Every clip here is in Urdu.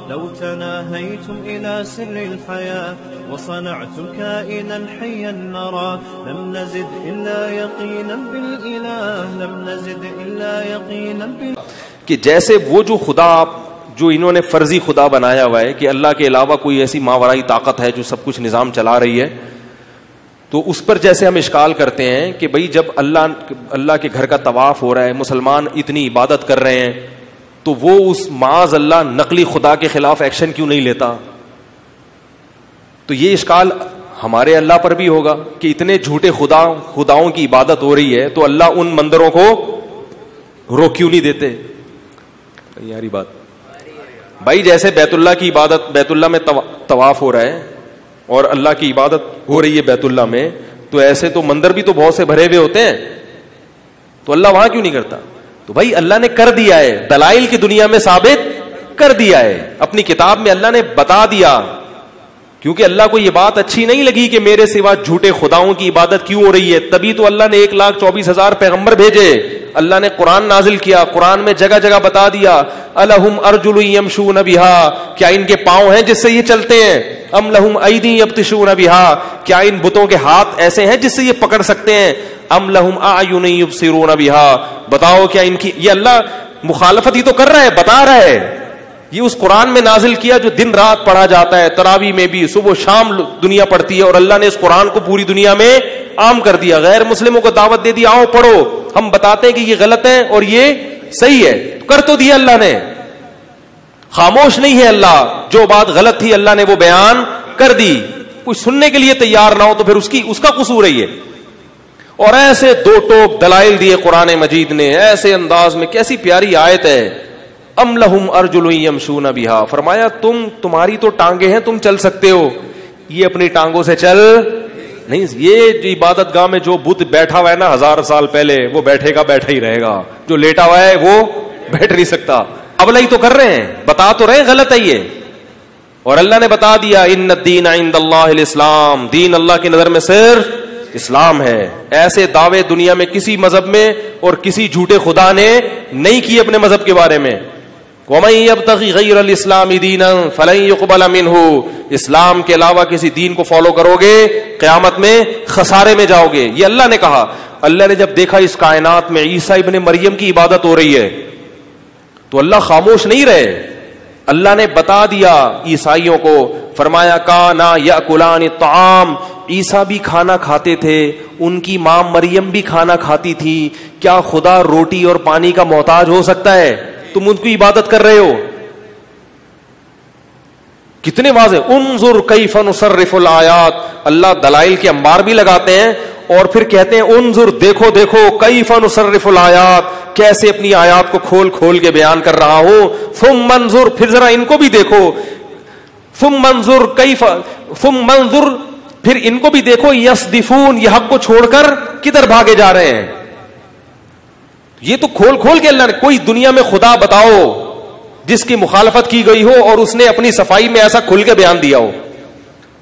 لو تناهيتم إلى سر الحياة وصنعتم كائنا حيا نرى لم نزد إلا يقينا بالإله لم نزد إلا يقينا کہ جیسے وہ جو خدا جو انہوں نے فرضی خدا بنایا ہوا ہے کہ اللہ کے علاوہ کوئی ایسی ماورائی طاقت ہے جو سب کچھ نظام چلا رہی ہے، تو اس پر جیسے ہم اشکال کرتے ہیں کہ بھئی جب اللہ کے گھر کا طواف ہو رہا ہے، مسلمان اتنی عبادت کر رہے ہیں، تو وہ اس معاذ اللہ نقلی خدا کے خلاف ایکشن کیوں نہیں لیتا؟ تو یہ اشکال ہمارے اللہ پر بھی ہوگا کہ اتنے جھوٹے خداؤں کی عبادت ہو رہی ہے تو اللہ ان مندروں کو روک کیوں نہیں دیتے؟ یاری بات بھائی، جیسے بیت اللہ کی عبادت، بیت اللہ میں طواف ہو رہا ہے اور اللہ کی عبادت ہو رہی ہے بیت اللہ میں، تو ایسے تو مندر بھی تو بہت سے بھرے ہوئے ہوتے ہیں، تو اللہ وہاں کیوں نہیں کرتا؟ تو بھائی اللہ نے کر دیا ہے، دلائل کی دنیا میں ثابت کر دیا ہے، اپنی کتاب میں اللہ نے بتا دیا، کیونکہ اللہ کو یہ بات اچھی نہیں لگی کہ میرے سوا جھوٹے خداؤں کی عبادت کیوں ہو رہی ہے، تبھی تو اللہ نے 1,24,000 پیغمبر بھیجے، اللہ نے قرآن نازل کیا، قرآن میں جگہ جگہ بتا دیا الہم ارجل یمشون بہا، کیا ان کے پاؤں ہیں جس سے یہ چلتے ہیں؟ ام لہم ایدی یبطشون بہا، کیا ان بتوں کے ہاتھ ایسے ہیں جس سے یہ پکڑ سکتے ہیں؟ ام لہم اعین یبصرون بہا، بتاؤ کیا ان کی، یہ اللہ مخالفت ہی تو کر رہا ہے، بتا رہا ہے، یہ اس قرآن میں نازل کیا جو دن رات پڑھا جاتا ہے، تراویح میں بھی صبح و شام دنیا پڑھتی ہے، اور اللہ نے اس قرآن کو پوری دنیا میں عام کر دیا، غیر مسلموں کو دعوت دے دی آؤ پڑھو، ہم بتاتے ہیں کہ یہ غلط ہے اور یہ صحیح ہے، کر تو دیا اللہ نے، خاموش نہیں ہے اللہ، جو بات غلط تھی اللہ نے وہ بیان کر دی، کوئی سننے کے لیے تیار نہ ہو تو پھر اس کا قصور ہے یہ۔ اور ایسے دو ٹوک دلائل دیے قرآن مجید نے ایسے انداز میں، کیسی پیاری آیت ہے، ام لہم ارجل یمشون بہا، فرمایا تمہاری تو ٹانگیں ہیں، تم چل سکتے ہو، یہ اپنی ٹانگوں سے چل نہیں، یہ جو عبادت گاہ میں جو بت بیٹھا ہوا ہے نا 1000 سال پہلے، وہ بیٹھے گا بیٹھا ہی رہے گا، جو لیٹا ہوا ہے وہ بیٹھ نہیں سکتا، ابلا ہی تو کر رہے ہیں، بتا تو رہے ہیں غلط ہے یہ، اور اللہ نے بتا دیا ان الدین عند اللہ الاسلام، دین اللہ کی نظر میں صرف اسلام ہے۔ ایسے دعوے دنیا میں کسی مذہب میں اور کسی جھوٹے خدا نے نہیں کیے اپنے مذہب کے بارے میں۔ وَمَن يَبْتَغِ غَيْرَ الْإِسْلَامِ دِينًا فَلَن يُقْبَلَ مِنْهُ، اسلام کے علاوہ کسی دین کو فالو کرو گے قیامت میں خسارے میں جاؤ گے، یہ اللہ نے کہا۔ اللہ نے جب دیکھا اس کائنات میں عیسیٰ ابن مریم کی عبادت ہو رہی ہے تو اللہ خاموش نہیں رہے، اللہ نے بتا دیا عیسائیوں کو، فرمایا کانا یأکلان الطعام، عیسیٰ بھی کھانا کھاتے تھے، ان کی ماں مریم بھی کھانا کھاتی تھی، کیا خدا روٹی اور پانی کا محتاج ہو سکتا ہے؟ تم ان کی عبادت کر رہے ہو، کتنے واضح۔ انظر کیف نصرف الآیات، اللہ دلائل کے انبار بھی لگاتے ہیں اور پھر کہتے ہیں انظر، دیکھو دیکھو، کیف نصرف الآیات، کیسے اپنی آیات کو کھول کھول کے بیان کر رہا ہوں۔ ثم انظر، پھر ذرا ان کو بھی دیکھو، ثم انظر کیف، ثم انظر، پھر ان کو بھی دیکھو، یصدفون، یہ حق کو چھوڑ کر کدھر بھاگے جا رہے ہیں۔ یہ تو کھول کھول کے اللہ نے، کوئی دنیا میں خدا بتاؤ جس کی مخالفت کی گئی ہو اور اس نے اپنی صفائی میں ایسا کھل کے بیان دیا ہو۔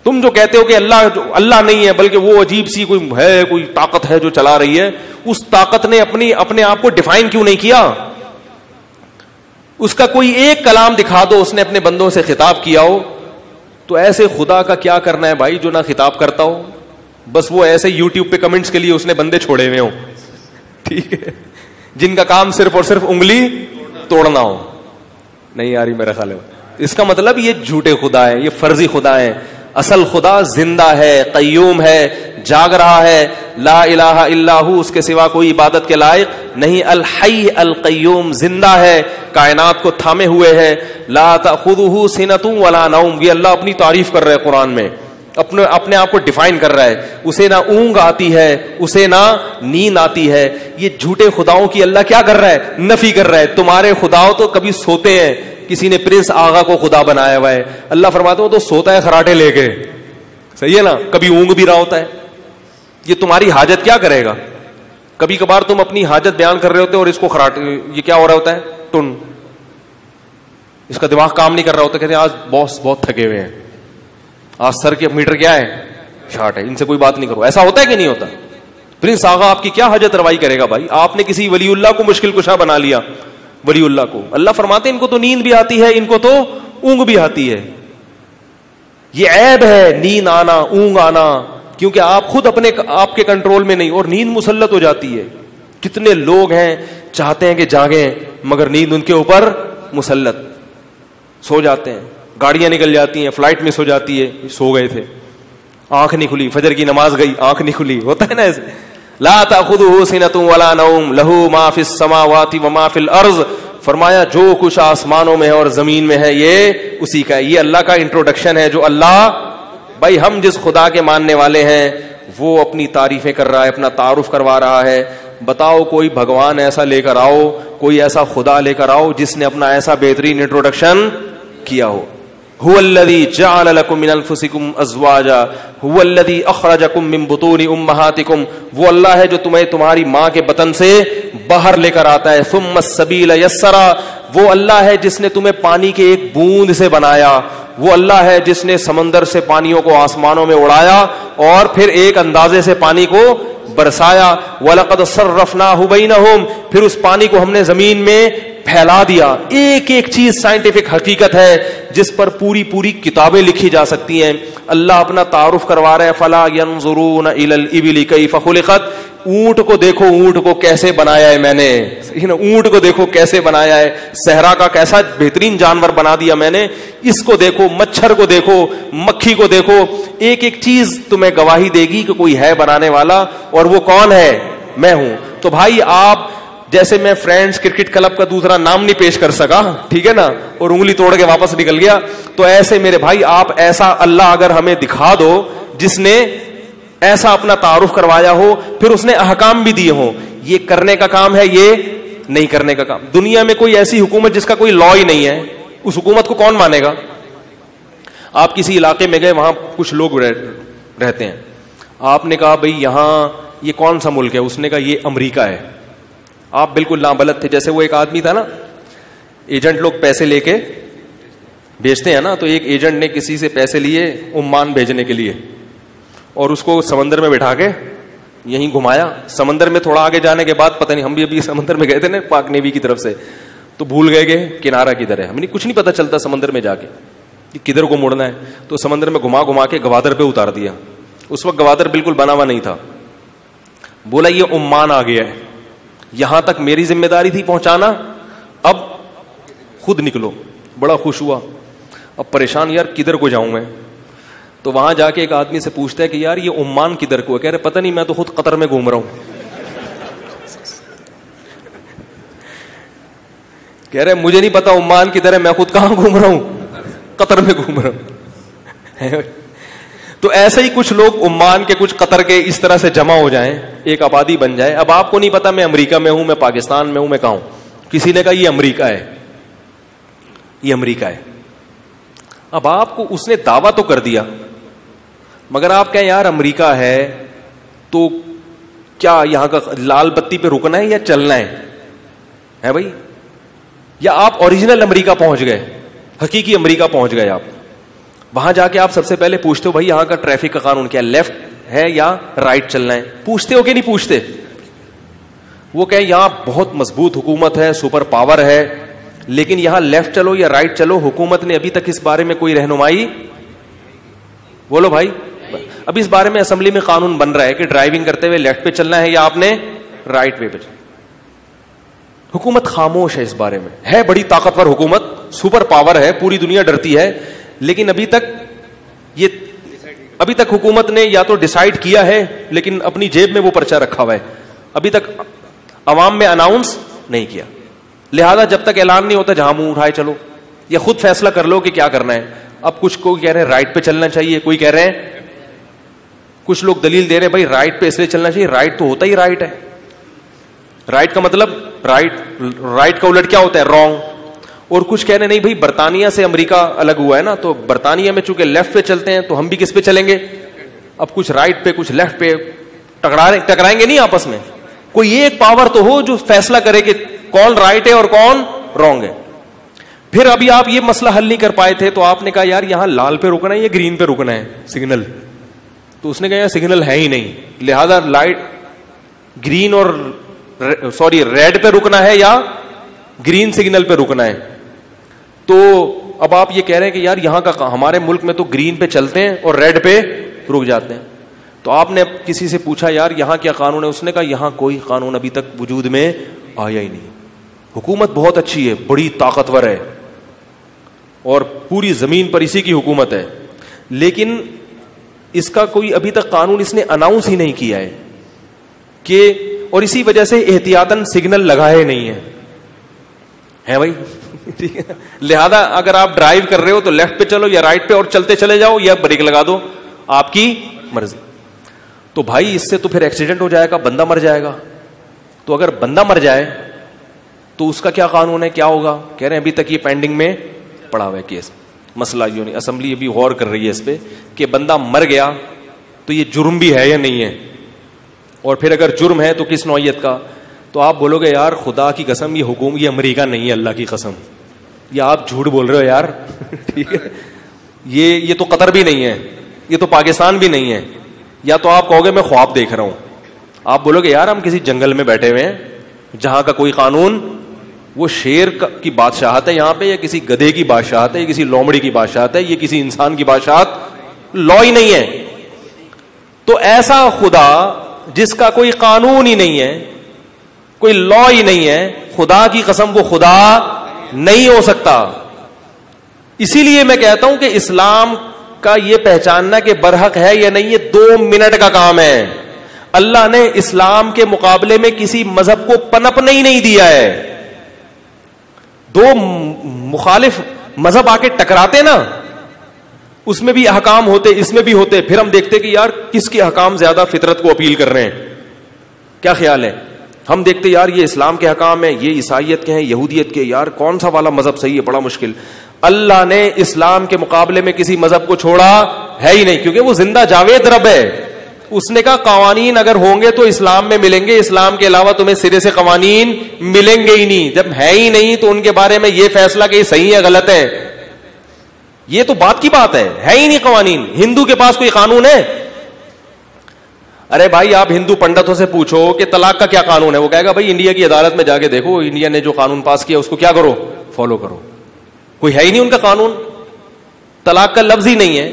تم جو کہتے ہو کہ اللہ نہیں ہے بلکہ وہ عجیب سی کوئی ہے، کوئی طاقت ہے جو چلا رہی ہے، اس طاقت نے اپنے آپ کو ڈیفائن کیوں نہیں کیا؟ اس کا کوئی ایک کلام دکھا دو اس نے اپنے بندوں سے خطاب کیا ہو، تو ایسے خدا کا کیا کرنا ہے بھائی جو نہ خطاب کرتا ہو، بس وہ ایسے یوٹیوب پہ کمنٹس کے لیے اس نے بندے چھوڑے ہوئے ہوں، ٹھیک ہے، جن کا کام صرف اور صرف انگلی توڑنا ہو۔ نہیں آ رہی میرا خیال ہے، اس کا مطلب یہ جھوٹے خدا ہے، یہ فرضی خدا ہے۔ اصل خدا زندہ ہے، قیوم ہے، جاگ رہا ہے، لا الہ الا ہو، اس کے سوا کوئی عبادت کے لائق نہیں، الحی القیوم، زندہ ہے، کائنات کو تھامے ہوئے ہے، لا تأخذہ سنۃ ولا نوم، یہ اللہ اپنی تعریف کر رہے ہیں قرآن میں، اپنے آپ کو ڈیفائن کر رہا ہے، اسے نہ اونگ آتی ہے، اسے نہ نیند آتی ہے۔ یہ جھوٹے خداؤں کی اللہ کیا کر رہا ہے؟ نفی کر رہا ہے۔ تمہارے خداؤں تو کبھی سوتے ہیں، کسی نے پرنس آغا کو خدا بنایا ہوا ہے، اللہ فرماتے ہیں وہ تو سوتا ہے خراٹے لے کے، صحیح ہے نا، کبھی اونگ بھی رہا ہوتا ہے۔ یہ تمہاری حاجت کیا کرے گا؟ کبھی کبھار تم اپنی حاجت بیان کر رہے ہوتے اور اس کو خراٹے، یہ کیا ہو رہا ہوتا ہے؟ ٹن، اس کا دماغ کام نہیں کر رہا ہوتا، کہتے ہیں آج باس بہت تھکے ہوئے ہیں، آج سر کے میٹر کیا ہے؟ شارٹ ہے، ان سے کوئی بات نہیں کرو۔ ایسا ہوتا ہے کہ نہیں ہوتا؟ پرنس آغا آپ کی کیا حاجت روائی کرے گا بھائی؟ آپ نے کسی ولی اللہ کو مشکل کشا بنا لیا، ولی اللہ کو، اللہ فرماتے ہیں ان کو تو نیند بھی آتی ہے، ان کو تو اونگ بھی آتی ہے. یہ عیب ہے نیند آنا, اونگ آنا, کیونکہ آپ خود اپنے آپ کے کنٹرول میں نہیں, اور نیند مسلط ہو جاتی ہے. کتنے لوگ ہیں چاہتے ہیں کہ جاگیں مگر نیند ان کے اوپر مسلط, سو جاتے ہیں, گاڑیاں نکل جاتی ہیں, فلائٹ مس ہو جاتی ہے, سو گئے تھے, آنکھ نہیں کھلی, فجر کی نماز گئی, آنکھ نہیں کھلی, ہوتا ہے نا ایسے. لا تأخذہ سنۃ ولا نوم لہ ما فی السماوات وما فی الارض, فرمایا جو کچھ آسمانوں میں ہے اور زمین میں ہے یہ اسی کا ہے. یہ اللہ کا انٹروڈکشن ہے جو اللہ, بھائی ہم جس خدا کے ماننے والے ہیں وہ اپنی تعریفیں کر رہا ہے, اپنا تعارف کروا رہا ہے. بتاؤ کوئی بھگوان ایسا لے کر آؤ, کوئی ایسا خدا لے کر آؤ جس نے اپنا ایسا بہترین انٹروڈکشن کیا ہو. هو الذي جعل لكم من انفسكم ازواجا هو الذي اخرجكم من بطون امهاتكم, وہ اللہ ہے جو تمہیں تمہاری ماں کے بطن سے باہر لے کر آتا ہے. ثم السبيل يسرا, وہ اللہ ہے جس نے تمہیں پانی کے ایک بوند سے بنایا. وہ اللہ ہے جس نے سمندر سے پانیوں کو آسمانوں میں اڑایا اور پھر ایک اندازے سے پانی کو برسایا. وَلَقَدْ صَرَّفْنَاهُ بَيْنَهُمْ, پھر اس پانی کو ہم نے زمین میں پھیلا دیا. ایک ایک چیز سائنٹیفک حقیقت ہے جس پر پوری پوری کتابیں لکھی جا سکتی ہیں. اللہ اپنا تعارف کروا رہے ہیں. فَلَا يَنظُرُونَ إِلَى الْإِبِلِ كَيْفَ خُلِقَتْ, اونٹ کو دیکھو, اونٹ کو کیسے بنایا ہے میں نے, اونٹ کو دیکھو کیسے بنایا ہے, صحرا کا کیسا بہترین جانور بنا دیا میں نے. اس کو دیکھو, مچھر کو دیکھو, مکھی کو دیکھو, ایک ایک چیز تمہیں گواہی دے گی کہ کوئی ہے بنانے والا, اور وہ کون ہے, میں ہوں. تو بھائی آپ جیسے میں فرینڈز کرکٹ کلب کا دوسرا نام نہیں پیش کر سکا, ٹھیک ہے نا, اور انگلی توڑ کے واپس نکل گیا, تو ایسے میرے بھائی آپ ایسا اللہ اگر ہمیں دکھا دو جس نے ایسا اپنا تعارف کروایا ہو, پھر اس نے احکام بھی دیے ہوں, یہ کرنے کا کام ہے, یہ نہیں کرنے کا کام. دنیا میں کوئی ایسی حکومت جس کا کوئی لا ہی نہیں ہے, اس حکومت کو کون مانے گا؟ آپ کسی علاقے میں گئے, وہاں کچھ لوگ رہتے ہیں, آپ نے کہا بھئی یہاں یہ کون سا ملک ہے, اس نے کہا یہ امریکہ ہے. آپ بالکل نابلد تھے. جیسے وہ ایک آدمی تھا نا, ایجنٹ لوگ پیسے لے کے بھیجتے ہیں نا, تو ایک ایجنٹ نے کسی سے پیسے لیے عمان بھیجنے کے لیے, اور اس کو سمندر میں بٹھا کے یہیں گھمایا. سمندر میں تھوڑا آگے جانے کے بعد, پتہ نہیں, ہم بھی ابھی سمندر میں گئے تھے نا پاک نیوی کی طرف سے, تو بھول گئے کہ کنارہ کدھر ہے. ہمیں کچھ نہیں پتہ چلتا سمندر میں جا کے کہ کدھر کو مڑنا ہے. تو سمندر میں گھما گھما کے گوادر پہ اتار دیا. اس وقت گوادر بالکل بنا ہوا نہیں تھا. بولا یہ عمان آ گیا ہے, یہاں تک میری ذمہ داری تھی پہنچانا, اب خود نکلو. بڑا خوش ہوا. اب پریشان, یار کدھر کو جاؤں میں. تو وہاں جا کے ایک آدمی سے پوچھتا ہے کہ یار یہ عمان کدھر کو ہے. کہہ رہے پتہ نہیں, میں تو خود قطر میں گھوم رہا ہوں. کہہ رہے مجھے نہیں پتا عمان کدھر ہے, میں خود کہاں گھوم رہا ہوں, قطر میں گھوم رہا ہوں. تو ایسے ہی کچھ لوگ عمان کے, کچھ قطر کے, اس طرح سے جمع ہو جائیں, ایک آبادی بن جائے. اب آپ کو نہیں پتا میں امریکہ میں ہوں, میں پاکستان میں ہوں, میں کہاں ہوں. کسی نے کہا یہ امریکہ ہے, یہ امریکہ ہے. اب آپ کو اس نے دعویٰ تو کر دیا, مگر آپ کہیں یار امریکہ ہے تو کیا یہاں کا لال بتی پہ رکنا ہے یا چلنا ہے بھائی, یا آپ اوریجنل امریکہ پہنچ گئے, حقیقی امریکہ پہنچ گئے آپ. وہاں جا کے آپ سب سے پہلے پوچھتے ہو بھائی یہاں کا ٹریفک کا قانون کیا, لیفٹ ہے یا رائٹ چلنا ہے, پوچھتے ہو کہ نہیں پوچھتے؟ وہ کہیں یہاں بہت مضبوط حکومت ہے, سپر پاور ہے, لیکن یہاں لیفٹ چلو یا رائٹ چلو, حکومت نے ابھی تک اس بارے میں کوئی رہنمائی, بولو بھائی. اب اس بارے میں اسمبلی میں قانون بن رہا ہے کہ ڈرائیونگ کرتے ہوئے لیفٹ پہ چلنا ہے یا آپ نے رائٹ وے پہ چلنا. حکومت خاموش ہے اس بارے میں. ہے بڑی طاقتور حکومت, سپر پاور ہے, پوری دنیا ڈرتی ہے, لیکن ابھی تک حکومت نے یا تو ڈیسائیڈ کیا ہے لیکن اپنی جیب میں وہ پرچہ رکھا ہوا ہے, ابھی تک عوام میں اناؤنس نہیں کیا. لہذا جب تک اعلان نہیں ہوتا جہاں منہ اٹھائے چلو, یا خود فیصلہ کر لو کہ کیا کرنا ہے. اب کچھ کو کہہ رہے ہیں رائٹ پہ چلنا چاہیے, کوئی کہہ رہے ہیں, کچھ لوگ دلیل دے رہے ہیں بھائی رائٹ پہ اس لیے چلنا چاہیے, رائٹ تو ہوتا ہی رائٹ ہے. رائٹ کا مطلب رائٹ کا الٹ کیا ہوتا ہے, رانگ. اور کچھ کہہ رہے نہیں بھائی برطانیہ سے امریکہ الگ ہوا ہے نا, تو برطانیہ میں چونکہ لیفٹ پہ چلتے ہیں تو ہم بھی کس پہ چلیں گے. اب کچھ رائٹ پہ کچھ لیفٹ پہ, ٹکرائیں گے نہیں آپس میں. کوئی ایک پاور تو ہو جو فیصلہ کرے کہ کون رائٹ ہے اور کون رانگ ہے. پھر ابھی آپ یہ مسئلہ حل نہیں کر پائے تھے, تو آپ نے کہا یار یہاں لال پہ رکنا ہے یا گرین پہ رکنا ہے سگنل. تو اس نے کہا یار سگنل ہے ہی نہیں, لہذا لائٹ گرین اور ریڈ پہ رکنا ہے یا گرین سگنل پہ رکنا ہے. تو اب آپ یہ کہہ رہے ہیں کہ یار یہاں کا ہمارے ملک میں تو گرین پہ چلتے ہیں اور ریڈ پہ رک جاتے ہیں. تو آپ نے کسی سے پوچھا یار یہاں کیا قانون ہے؟ اس نے کہا یہاں کوئی قانون ابھی تک وجود میں آیا ہی نہیں. حکومت بہت اچھی ہے, بڑی طاقتور ہے, اور پوری زمین پر اسی کی حکومت ہے, لیکن اس کا کوئی ابھی تک قانون اس نے اناؤنس ہی نہیں کیا ہے کہ, اور اسی وجہ سے احتیاطاً سگنل لگائے نہیں ہیں بھائی. لہذا اگر آپ ڈرائیو کر رہے ہو تو لیفٹ پہ چلو یا رائٹ پہ اور چلتے چلے جاؤ, یا بریک لگا دو, آپ کی مرضی. تو بھائی اس سے تو پھر ایکسیڈنٹ ہو جائے گا, بندہ مر جائے گا. تو اگر بندہ مر جائے تو اس کا کیا قانون ہے, کیا ہوگا؟ کہہ رہے ہیں ابھی تک یہ پینڈنگ میں پڑا ہوا ہے کیس. مسئلہ یوں نہیں, اسمبلی ابھی غور کر رہی ہے اس پہ کہ بندہ مر گیا تو یہ جرم بھی ہے یا نہیں ہے, اور پھر اگر جرم ہے تو کس نوعیت کا. تو آپ بولو گے یار خدا کی قسم یہ حکومت, یہ امریکہ نہیں ہے, اللہ کی قسم یہ آپ جھوٹ بول رہے ہو یار. ٹھیک ہے, یہ تو قطر بھی نہیں ہے, یہ تو پاکستان بھی نہیں ہے. یا تو آپ کہو گے میں خواب دیکھ رہا ہوں, آپ بولو گے یار ہم کسی جنگل میں بیٹھے ہوئے ہیں جہاں کا کوئی قانون, وہ شیر کی بادشاہت ہے یہاں پہ, یا کسی گدھے کی بادشاہت ہے, یا کسی لومڑی کی بادشاہت ہے, یہ کسی انسان کی بادشاہت, لا ہی نہیں ہے. تو ایسا خدا جس کا کوئی قانون ہی نہیں ہے, کوئی لا ہی نہیں ہے, خدا کی قسم وہ خدا نہیں ہو سکتا. اسی لیے میں کہتا ہوں کہ اسلام کا یہ پہچاننا کہ برحق ہے یا نہیں, یہ 2 منٹ کا کام ہے. اللہ نے اسلام کے مقابلے میں کسی مذہب کو پنپنے ہی نہیں دیا ہے. 2 مخالف مذہب آ کے ٹکراتے نا, اس میں بھی احکام ہوتے, اس میں بھی ہوتے, پھر ہم دیکھتے کہ یار کس کے احکام زیادہ فطرت کو اپیل کر رہے ہیں, کیا خیال ہے. ہم دیکھتے یار یہ اسلام کے احکام ہیں, یہ عیسائیت کے ہیں, یہودیت کے, یار کون سا والا مذہب صحیح ہے, بڑا مشکل. اللہ نے اسلام کے مقابلے میں کسی مذہب کو چھوڑا ہے ہی نہیں, کیونکہ وہ زندہ جاوید رب ہے. اس نے کہا قوانین اگر ہوں گے تو اسلام میں ملیں گے, اسلام کے علاوہ تمہیں سرے سے قوانین ملیں گے ہی نہیں. جب ہے ہی نہیں تو ان کے بارے میں یہ فیصلہ کہ یہ صحیح ہے غلط ہے, یہ تو بات کی بات ہے ہی نہیں قوانین. ہندو کے پاس کوئی قانون ہے؟ ارے بھائی آپ ہندو پنڈتوں سے پوچھو کہ طلاق کا کیا قانون ہے, وہ کہے گا بھائی انڈیا کی عدالت میں جا کے دیکھو, انڈیا نے جو قانون پاس کیا اس کو کیا کرو, فالو کرو. کوئی ہے ہی نہیں ان کا قانون, طلاق کا لفظ ہی نہیں ہے.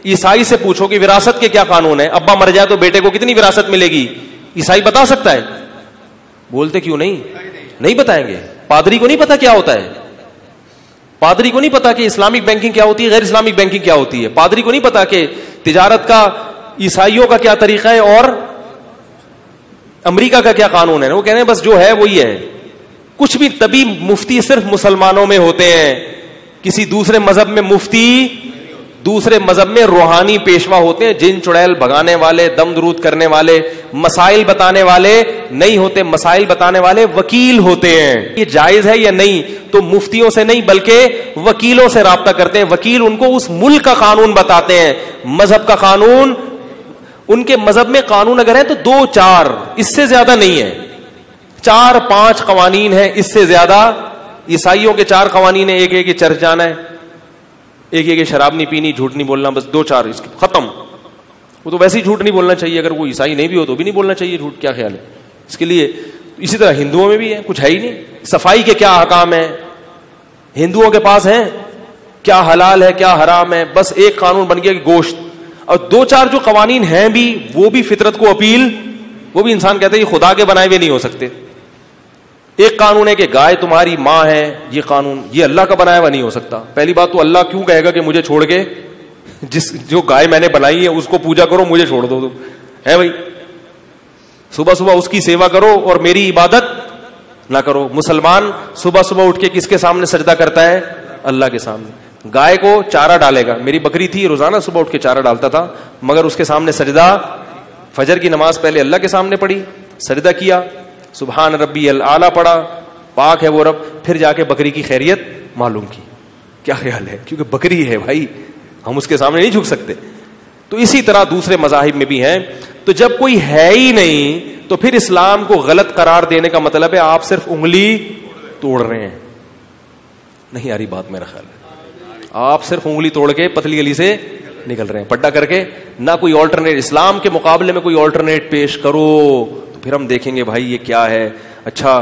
عیسائی سے پوچھو کہ وراثت کے کیا قانون ہے, ابا مر جائے تو بیٹے کو کتنی وراثت ملے گی, عیسائی بتا سکتا ہے؟ بولتے کیوں نہیں بتائیں گے. پادری کو نہیں پتا کیا ہوتا ہے, پادری کو نہیں پتا کہ اسلامک بینکنگ کیا ہوتی ہے, غیر اسلامک بینکنگ کیا ہوتی ہے. پادری کو نہیں پتا کہ تجارت کا عیسائیوں کا کیا طریقہ ہے اور امریکہ کا کیا قانون ہے. وہ کہہ رہے ہیں بس جو ہے وہی ہے, کچھ بھی. تبھی مفتی صرف مسلمانوں میں ہوتے ہیں, کسی دوسرے مذہب میں مفتی, دوسرے مذہب میں روحانی پیشوا ہوتے ہیں, جن چڑیل بھگانے والے, دم درود کرنے والے, مسائل بتانے والے نہیں ہوتے. مسائل بتانے والے وکیل ہوتے ہیں. یہ جائز ہے یا نہیں تو مفتیوں سے نہیں بلکہ وکیلوں سے رابطہ کرتے ہیں. وکیل ان کو اس ملک کا قانون بتاتے ہیں, مذہب کا قانون. ان کے مذہب میں قانون اگر ہے تو 2-4, اس سے زیادہ نہیں ہے. 4-5 قوانین ہیں, اس سے زیادہ. عیسائیوں کے 4 قوانین ہیں, ایک ہے کہ چرچ جانا ہے, ایک ہے کہ شراب نہیں پینی, جھوٹ نہیں بولنا, بس 2-4 اس ختم. وہ تو ویسے ہی جھوٹ نہیں بولنا چاہیے, اگر وہ عیسائی نہیں بھی ہو تو بھی نہیں بولنا چاہیے جھوٹ. کیا خیال ہے اس کے لیے؟ اسی طرح ہندوؤں میں بھی ہے, کچھ ہے ہی نہیں. صفائی کے کیا احکام ہیں ہندوؤں کے پاس ہیں, کیا حلال ہے کیا حرام ہے, بس ایک قانون بن گیا کہ گوشت. اور 2-4 جو قوانین ہیں بھی وہ بھی فطرت کو اپیل, وہ بھی انسان کہتے ہیں یہ خدا کے بنائے ہوئے نہیں ہو سکتے. ایک قانون ہے کہ گائے تمہاری ماں ہے, یہ قانون یہ اللہ کا بنایا ہوا نہیں ہو سکتا. پہلی بات تو اللہ کیوں کہے گا کہ مجھے چھوڑ کے جو گائے میں نے بنائی ہے اس کو پوجا کرو, مجھے چھوڑ دو. ہے بھائی, صبح صبح اس کی سیوا کرو اور میری عبادت نہ کرو. مسلمان صبح صبح اٹھ کے کس کے سامنے سجدہ کرتا ہے؟ اللہ کے سامنے. گائے کو چارہ ڈالے گا, میری بکری تھی روزانہ صبح اٹھ کے چارہ ڈالتا تھا, مگر اس کے سامنے سجدہ, فجر کی نماز پہلے اللہ کے سامنے پڑھی, سجدہ کیا, سبحان ربی الاعلیٰ پڑھا, پاک ہے وہ رب, پھر جا کے بکری کی خیریت معلوم کی. کیا خیال ہے؟ کیونکہ بکری ہے بھائی, ہم اس کے سامنے نہیں جھک سکتے. تو اسی طرح دوسرے مذاہب میں بھی ہیں. تو جب کوئی ہے ہی نہیں تو پھر اسلام کو غلط قرار دینے کا مطلب ہے آپ صرف انگلی توڑ رہے ہیں. نہیں آ رہی بات میرا خیال ہے, آپ صرف انگلی توڑ کے پتلی گلی سے نکل رہے ہیں پڈا کر کے. نہ کوئی آلٹرنیٹ, اسلام کے مقابلے میں کوئی آلٹرنیٹ پیش کرو تو پھر ہم دیکھیں گے بھائی یہ کیا ہے. اچھا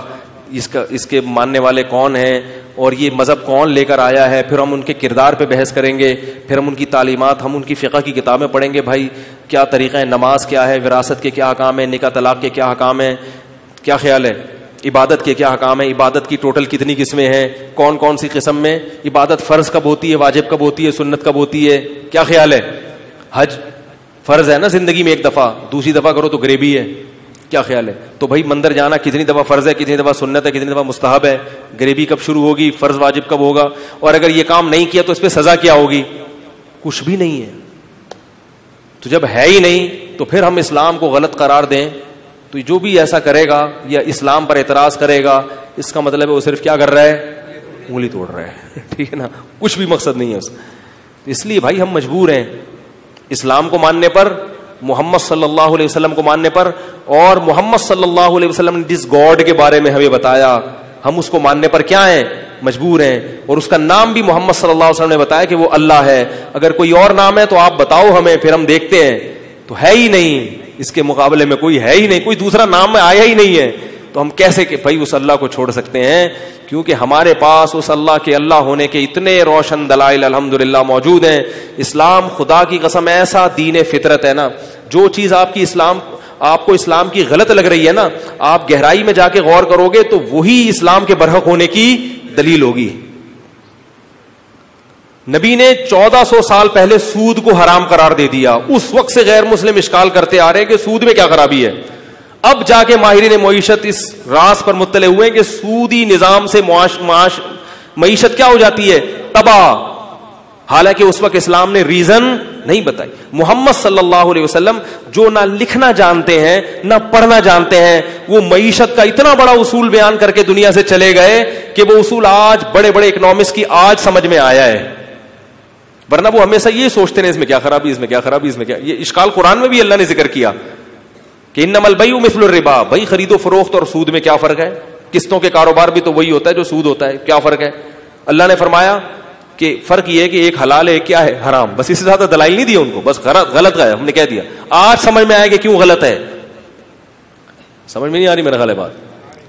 اس کے ماننے والے کون ہیں, اور یہ مذہب کون لے کر آیا ہے، پھر ہم ان کے کردار پہ بحث کریں گے، پھر ہم ان کی تعلیمات، ہم ان کی فقہ کی کتابیں پڑھیں گے، بھائی کیا طریقہ ہے، نماز کیا ہے، وراثت کے کیا احکام ہیں، نکاح طلاق کے کیا احکام ہیں، کیا خیال ہے، عبادت کے کیا احکام ہیں، عبادت کی ٹوٹل کتنی قسمیں ہیں، کون کون سی قسم میں عبادت فرض کب ہوتی ہے، واجب کب ہوتی ہے، سنت کب ہوتی ہے، کیا خیال ہے، حج فرض ہے نا زندگی میں ایک دفعہ، دوسری دفعہ کرو تو گریبی ہے، کیا خیال ہے، تو بھائی مندر جانا کتنی دفعہ فرض ہے، کتنی دفعہ سنت ہے، کتنی دفعہ مستحب ہے، گریبی کب شروع ہوگی، فرض واجب کب ہوگا، اور اگر یہ کام نہیں کیا تو اس پہ سزا کیا ہوگی، کچھ بھی نہیں ہے. تو جب ہے ہی نہیں تو پھر ہم اسلام کو غلط قرار دیں تو جو بھی ایسا کرے گا یا اسلام پر اعتراض کرے گا اس کا مطلب ہے وہ صرف کیا کر رہا ہے، انگلی توڑ رہا ہے. ٹھیک ہے نا، کچھ بھی مقصد نہیں ہے اس. اس لیے بھائی ہم مجبور ہیں اسلام کو ماننے پر، محمد صلی اللہ علیہ وسلم کو ماننے پر، اور محمد صلی اللہ علیہ وسلم نے جس گاڈ کے بارے میں ہمیں بتایا ہم اس کو ماننے پر کیا ہیں، مجبور ہیں. اور اس کا نام بھی محمد صلی اللہ علیہ وسلم نے بتایا کہ وہ اللہ ہے. اگر کوئی اور نام ہے تو آپ بتاؤ ہمیں، پھر ہم دیکھتے ہیں. تو ہے ہی نہیں، اس کے مقابلے میں کوئی ہے ہی نہیں، کوئی دوسرا نام میں آیا ہی نہیں ہے. تو ہم کیسے کہ بھائی اس اللہ کو چھوڑ سکتے ہیں؟ کیونکہ ہمارے پاس اس اللہ کے اللہ ہونے کے اتنے روشن دلائل الحمدللہ موجود ہیں. اسلام خدا کی قسم ایسا دین فطرت ہے نا، جو چیز آپ کو اسلام کی غلط لگ رہی ہے نا، آپ گہرائی میں جا کے غور کرو گے تو وہی اسلام کے برحق ہونے کی دلیل ہوگی. نبی نے 1400 سال پہلے سود کو حرام قرار دے دیا. اس وقت سے غیر مسلم اشکال کرتے آ رہے ہیں کہ سود میں کیا خرابی ہے. اب جا کے ماہرین معیشت اس راز پر مطلع ہوئے کہ سودی نظام سے معیشت کیا ہو جاتی ہے، تباہ. حالانکہ اس وقت اسلام نے ریزن نہیں بتائی. محمد صلی اللہ علیہ وسلم جو نہ لکھنا جانتے ہیں نہ پڑھنا جانتے ہیں، وہ معیشت کا اتنا بڑا اصول بیان کر کے دنیا سے چلے گئے کہ وہ اصول آج بڑے بڑے اکنامکس کی آج سمجھ میں آیا ہے. ورنہ وہ ہمیشہ یہ سوچتے ہیں اس میں کیا خرابی، اس میں کیا خرابی، اس میں کیا. یہ اشکال قرآن میں بھی اللہ نے ذکر کیا کہ انما البیع مثل الربا. بھائی خرید و فروخت اور سود میں کیا فرق ہے؟ قسطوں کے کاروبار بھی تو وہی ہوتا ہے جو سود ہوتا ہے، کیا فرق ہے؟ اللہ نے فرمایا کہ فرق یہ ہے کہ ایک حلال ہے، ایک کیا ہے، حرام. بس اس سے زیادہ دلائل نہیں دی ان کو، بس غلط ہے ہم نے کہہ دیا. آج سمجھ میں آئے کہ کیوں غلط ہے. سمجھ میں نہیں آ رہی میرا خیال ہے بات.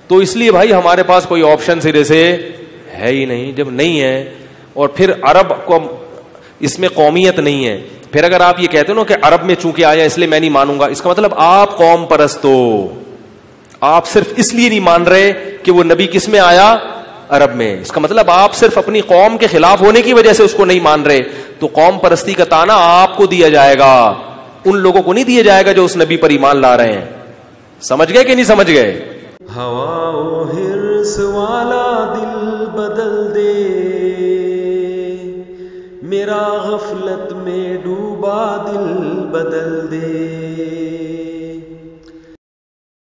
تو اس لیے بھائی ہمارے پاس کوئی آپشن سرے سے ہے ہی نہیں. جب نہیں ہے اور پھر عرب کو اس میں قومیت نہیں ہے، پھر اگر آپ یہ کہتے ہو نا کہ عرب میں چونکہ آیا اس لیے میں نہیں مانوں گا، اس کا مطلب آپ قوم پرست ہو. آپ صرف اس لیے نہیں مان رہے کہ وہ نبی کس میں آیا، عرب میں. اس کا مطلب آپ صرف اپنی قوم کے خلاف ہونے کی وجہ سے اس کو نہیں مان رہے. تو قوم پرستی کا تانا آپ کو دیا جائے گا، ان لوگوں کو نہیں دیا جائے گا جو اس نبی پر ایمان لا رہے ہیں. سمجھ گئے کہ نہیں سمجھ گئے؟ ہوا و حرص والا دل بدل دے، میرا غفلت میں ڈوبا دل بدل دے.